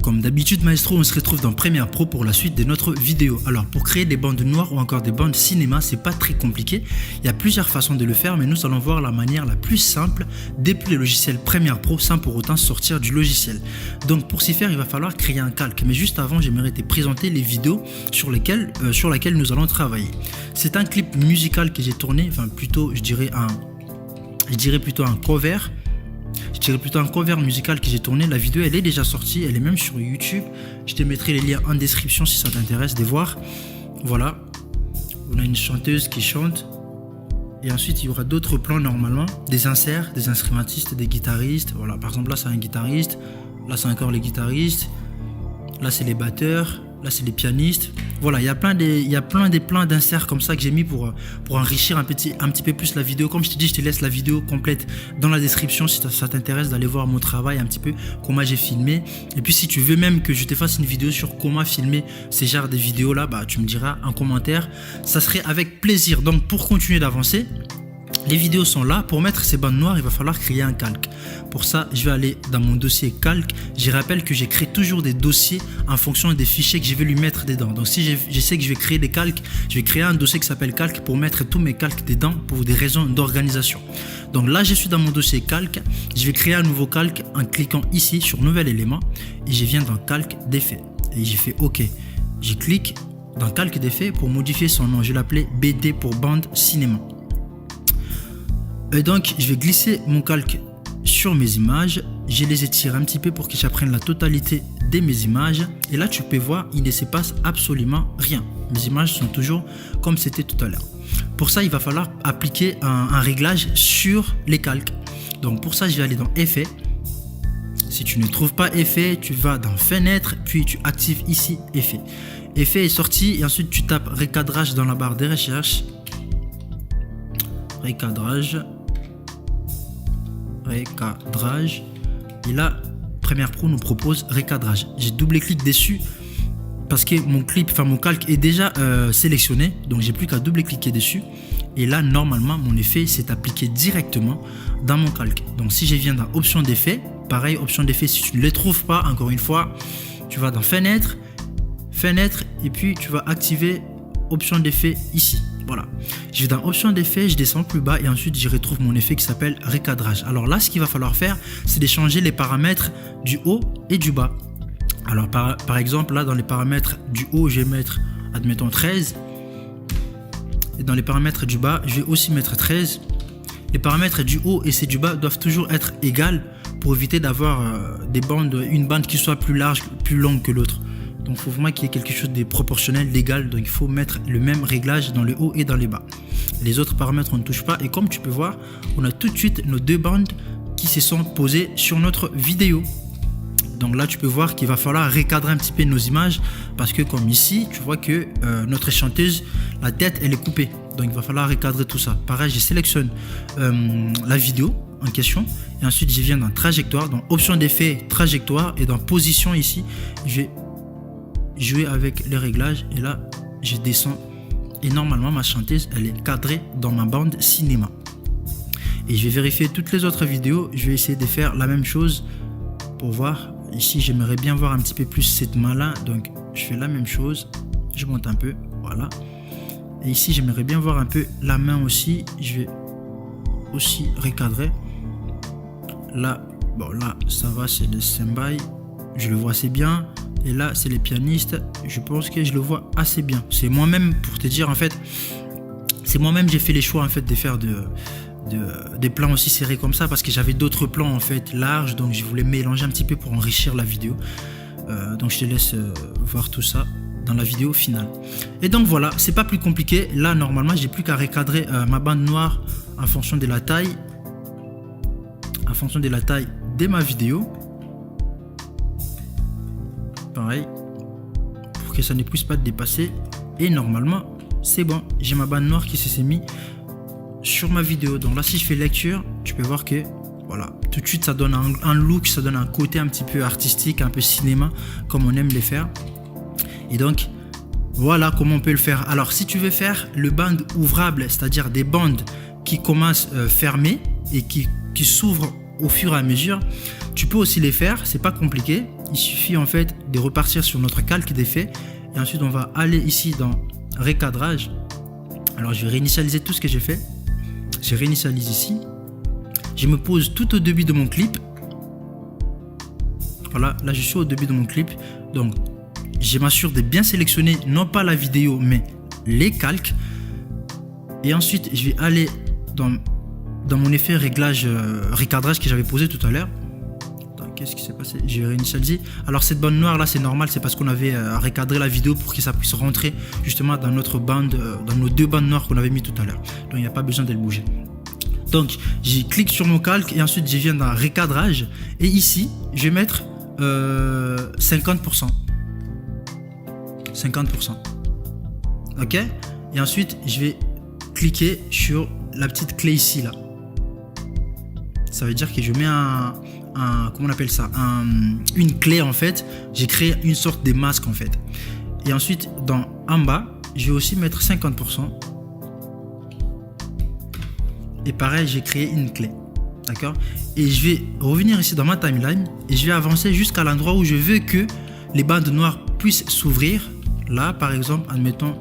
Comme d'habitude maestro, on se retrouve dans Premiere Pro pour la suite de notre vidéo. Alors pour créer des bandes noires ou encore des bandes cinéma, c'est pas très compliqué. Il y a plusieurs façons de le faire, mais nous allons voir la manière la plus simple depuis le logiciel Premiere Pro sans pour autant sortir du logiciel. Donc pour s'y faire, il va falloir créer un calque. Mais juste avant, j'aimerais te présenter les vidéos sur laquelle nous allons travailler. C'est un clip musical que j'ai tourné, enfin plutôt je dirais plutôt un cover. Je dirais plutôt un cover musical que j'ai tourné. La vidéo elle est déjà sortie, elle est même sur YouTube. Je te mettrai les liens en description si ça t'intéresse de voir. Voilà, on a une chanteuse qui chante. Et ensuite il y aura d'autres plans normalement, des inserts, des instrumentistes, des guitaristes. Voilà, par exemple là c'est un guitariste, là c'est encore les guitaristes, là c'est les batteurs, là c'est les pianistes. Voilà, il y a plein des plans d'inserts comme ça que j'ai mis pour enrichir un petit peu plus la vidéo. Comme je te dis, je te laisse la vidéo complète dans la description si ça t'intéresse d'aller voir mon travail un petit peu, comment j'ai filmé. Et puis si tu veux même que je te fasse une vidéo sur comment filmer ces genres de vidéos là, bah tu me diras en commentaire, ça serait avec plaisir. Donc pour continuer d'avancer, les vidéos sont là. Pour mettre ces bandes noires, il va falloir créer un calque. Pour ça, je vais aller dans mon dossier calque. Je rappelle que j'ai créé toujours des dossiers en fonction des fichiers que je vais lui mettre dedans. Donc si je sais que je vais créer des calques, je vais créer un dossier qui s'appelle calque pour mettre tous mes calques dedans pour des raisons d'organisation. Donc là, je suis dans mon dossier calque. Je vais créer un nouveau calque en cliquant ici sur nouvel élément et je viens dans calque d'effet. Et j'ai fait OK. Je clique dans calque d'effet pour modifier son nom. Je vais l'appeler BD pour bande cinéma. Et donc je vais glisser mon calque sur mes images, je les étire un petit peu pour que j'apprenne la totalité de mes images et là tu peux voir il ne se passe absolument rien, mes images sont toujours comme c'était tout à l'heure. Pour ça il va falloir appliquer un réglage sur les calques. Donc pour ça je vais aller dans effet, si tu ne trouves pas effet tu vas dans fenêtre puis tu actives ici effet. Effet est sorti et ensuite tu tapes recadrage dans la barre de recherche, recadrage et là Premiere Pro nous propose recadrage. J'ai double-clic dessus parce que mon calque est déjà sélectionné, donc j'ai plus qu'à double-cliquer dessus et là normalement mon effet s'est appliqué directement dans mon calque. Donc si je viens dans option d'effet, pareil, option d'effet, si tu ne les trouves pas, encore une fois tu vas dans fenêtre et puis tu vas activer option d'effet ici. Voilà, je vais dans option d'effet, je descends plus bas et ensuite je retrouve mon effet qui s'appelle recadrage. Alors là ce qu'il va falloir faire c'est de changer les paramètres du haut et du bas. Alors par exemple là dans les paramètres du haut je vais mettre admettons 13 et dans les paramètres du bas je vais aussi mettre 13. Les paramètres du haut et ceux du bas doivent toujours être égales pour éviter d'avoir une bande qui soit plus large, plus longue que l'autre. Donc il faut vraiment qu'il y ait quelque chose de proportionnel, d'égal. Donc il faut mettre le même réglage dans le haut et dans les bas. Les autres paramètres on ne touche pas. Et comme tu peux voir, on a tout de suite nos deux bandes qui se sont posées sur notre vidéo. Donc là tu peux voir qu'il va falloir recadrer un petit peu nos images. Parce que comme ici, tu vois que notre chanteuse, la tête elle est coupée. Donc il va falloir recadrer tout ça. Pareil, je sélectionne la vidéo en question. Et ensuite je viens dans trajectoire, dans option d'effet, trajectoire. Et dans position ici, je vais jouer avec les réglages et là je descends et normalement ma chanteuse elle est cadrée dans ma bande cinéma et je vais vérifier toutes les autres vidéos. Je vais essayer de faire la même chose pour voir. Ici j'aimerais bien voir un petit peu plus cette main là, donc je fais la même chose, je monte un peu, voilà. Et ici j'aimerais bien voir un peu la main aussi, je vais aussi recadrer là. Bon là ça va, c'est le stand-by, je le vois assez bien. Et là c'est les pianistes, je pense que je le vois assez bien. C'est moi-même, pour te dire en fait, c'est moi-même j'ai fait les choix en fait de faire des plans aussi serrés comme ça parce que j'avais d'autres plans en fait larges, donc je voulais mélanger un petit peu pour enrichir la vidéo. Donc je te laisse voir tout ça dans la vidéo finale. Et donc voilà, c'est pas plus compliqué. Là normalement j'ai plus qu'à recadrer ma bande noire en fonction de la taille, de ma vidéo. Pareil pour que ça ne puisse pas dépasser et normalement c'est bon, j'ai ma bande noire qui s'est mise sur ma vidéo. Donc là si je fais lecture tu peux voir que voilà, tout de suite ça donne un look, ça donne un côté un petit peu artistique, un peu cinéma comme on aime les faire. Et donc voilà comment on peut le faire. Alors si tu veux faire le band ouvrable, c'est-à-dire des bandes qui commencent fermées et qui s'ouvrent au fur et à mesure, tu peux aussi les faire, c'est pas compliqué. il suffit en fait de repartir sur notre calque défait. Et ensuite, on va aller ici dans recadrage. Alors, je vais réinitialiser tout ce que j'ai fait. Je réinitialise ici. Je me pose tout au début de mon clip. Voilà, là je suis au début de mon clip. Donc, je m'assure de bien sélectionner non pas la vidéo, mais les calques. Et ensuite, je vais aller dans mon effet réglage, recadrage que j'avais posé tout à l'heure. Qu'est-ce qui s'est passé? J'ai réinitialisé. Alors cette bande noire là, c'est normal, c'est parce qu'on avait recadré la vidéo pour que ça puisse rentrer justement dans notre bande, dans nos deux bandes noires qu'on avait mis tout à l'heure. Donc il n'y a pas besoin de le bouger. Donc j'y clique sur mon calque et ensuite je viens dans recadrage. Et ici, je vais mettre 50%. 50%. Ok? Et ensuite, je vais cliquer sur la petite clé ici là. Ça veut dire que je mets comment on appelle ça, une clé en fait. J'ai créé une sorte de masque en fait. Et ensuite en bas je vais aussi mettre 50%. Et pareil, j'ai créé une clé, d'accord. Et je vais revenir ici dans ma timeline et je vais avancer jusqu'à l'endroit où je veux que les bandes noires puissent s'ouvrir. Là par exemple, admettons,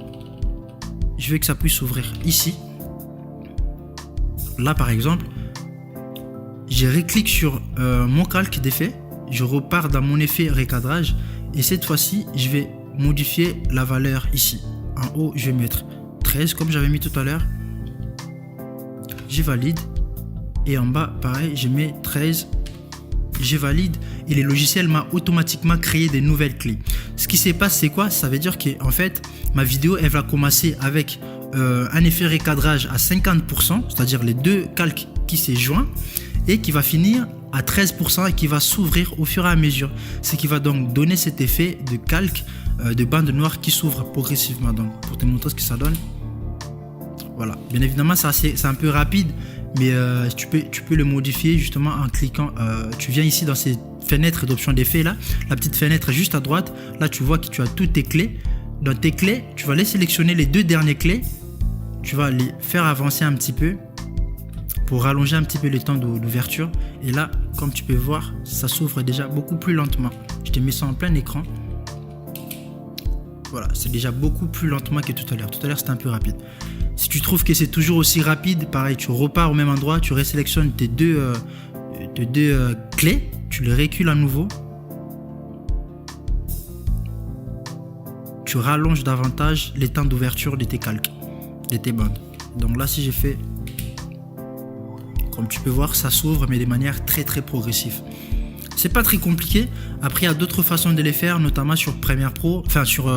je veux que ça puisse s'ouvrir ici. Là par exemple, je reclique sur mon calque d'effet, je repars dans mon effet recadrage et cette fois-ci, je vais modifier la valeur ici. En haut, je vais mettre 13 comme j'avais mis tout à l'heure. Je valide et en bas, pareil, je mets 13. Je valide et le logiciel m'a automatiquement créé des nouvelles clés. Ce qui se passe, c'est quoi? Ça veut dire que en fait, ma vidéo, elle va commencer avec un effet recadrage à 50%, c'est-à-dire les deux calques qui se joignent, et qui va finir à 13% et qui va s'ouvrir au fur et à mesure. Ce qui va donc donner cet effet de calque de bande noire qui s'ouvre progressivement. Donc pour te montrer ce que ça donne. Voilà. Bien évidemment, c'est un peu rapide, mais tu peux le modifier justement en cliquant. Tu viens ici dans ces fenêtres d'options d'effet là, la petite fenêtre juste à droite. Là, tu vois que tu as toutes tes clés. Dans tes clés, tu vas les sélectionner les deux dernières clés. Tu vas les faire avancer un petit peu pour rallonger un petit peu le temps d'ouverture. Et là, comme tu peux voir, ça s'ouvre déjà beaucoup plus lentement. Je te mets ça en plein écran. Voilà, c'est déjà beaucoup plus lentement que tout à l'heure. Tout à l'heure, c'était un peu rapide. Si tu trouves que c'est toujours aussi rapide, pareil, tu repars au même endroit, tu resélectionnes tes deux clés, tu les recules à nouveau. Tu rallonges davantage les temps d'ouverture de tes calques, de tes bandes. Donc là, si j'ai fait... Comme tu peux voir, ça s'ouvre, mais de manière très très progressive. C'est pas très compliqué. Après, il y a d'autres façons de les faire, notamment sur Premiere Pro, enfin sur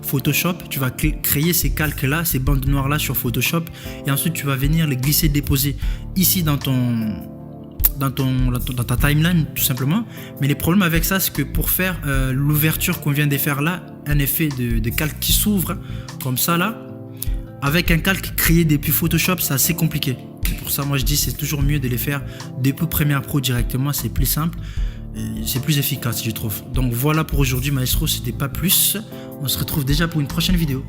Photoshop. Tu vas créer ces calques là, ces bandes noires là sur Photoshop, et ensuite tu vas venir les glisser, déposer ici dans ta timeline tout simplement. Mais le problème avec ça, c'est que pour faire l'ouverture qu'on vient de faire là, un effet de calque qui s'ouvre comme ça là, avec un calque créé depuis Photoshop, c'est assez compliqué. C'est pour ça, moi je dis, c'est toujours mieux de les faire depuis Premiere Pro directement. C'est plus simple, c'est plus efficace, je trouve. Donc voilà pour aujourd'hui, Maestro, c'était pas plus. On se retrouve déjà pour une prochaine vidéo.